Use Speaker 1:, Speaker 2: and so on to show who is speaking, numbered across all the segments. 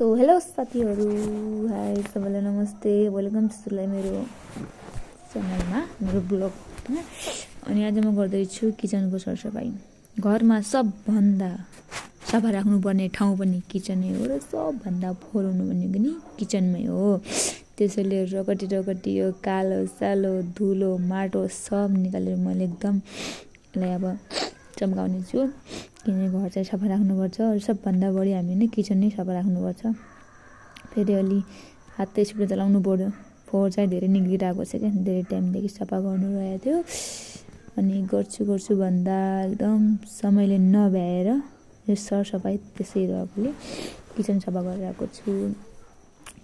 Speaker 1: So hello साथीहरू, high सबैलाई नमस्ते, वेलकम त्यसलाई मेरो च्यानलमा मेरो ब्लगमा। अनि आज म गर्दैछु किचनको सरसफाइ। घरमा सबभन्दा सफा राख्नुपर्ने ठाउँ पनि किचनै हो र सबभन्दा फोहोर हुनु भनेको नि किचनमै हो। त्यसैले रगटी यो कालो सालो धुलो माटो सब निकालेर मैले एकदम यसलाई अब चम्काउने छु। किनकि घर चाहिँ सफा राख्नुपर्छ र सबभन्दा बढी हामी नै किचन नै सफा राख्नुपर्छ। फेरि अलि हातै स्प्रे चलाउनु पर्यो। फोहोर चाहिँ धेरै निक्लिरहेको छ क्या, धेरै टाइमदेखि सफा गर्नु रहेको थियो। अनि गर्छु भन्दा एकदम समयले नभ्याएर यो सरसफाइ त्यसै रहेकोले किचन सफा गरिरहेको छु।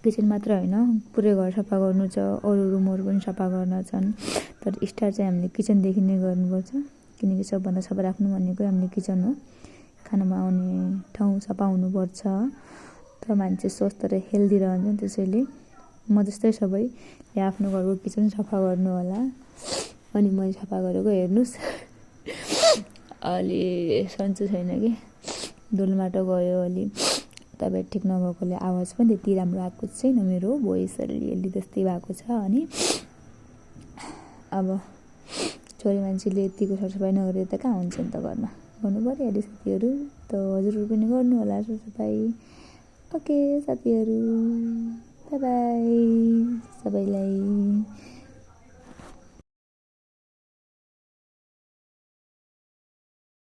Speaker 1: किचन मात्र होइन, पुरै घर सफा गर्नु छ, अरू रुमहरू पनि सफा गर्न छन्। तर स्टार्ट चाहिँ हामीले किचनदेखि नै गर्नुपर्छ। किनकि सबभन्दा सफा राख्नु भनेको हामीले किचन हो। खानामा आउने ठाउँ सफा हुनुपर्छ, त मान्छे स्वस्थ र हेल्दी रहन्छ। त्यसैले म जस्तै सबैले आफ्नो घरको किचन सफा गर्नु होला। अनि मैले सफा गरेको हेर्नुहोस्, अलि सन्चो छैन कि, धुलोमाटो गयो। अलि तपाईँ ठिक नभएकोले आवाज पनि त्यति राम्रो आएको छैन, मेरो भोइस अलि जस्तै भएको छ। अनि अब छोरी मान्छेले यतिको सरसफाइ नगरेर त कहाँ हुन्छ नि त, घरमा गर्नु परिहाल्यो साथीहरू। त हजुरहरू पनि गर्नु होला सरसफाइ। ओके साथीहरू, बाई बाई सबैलाई।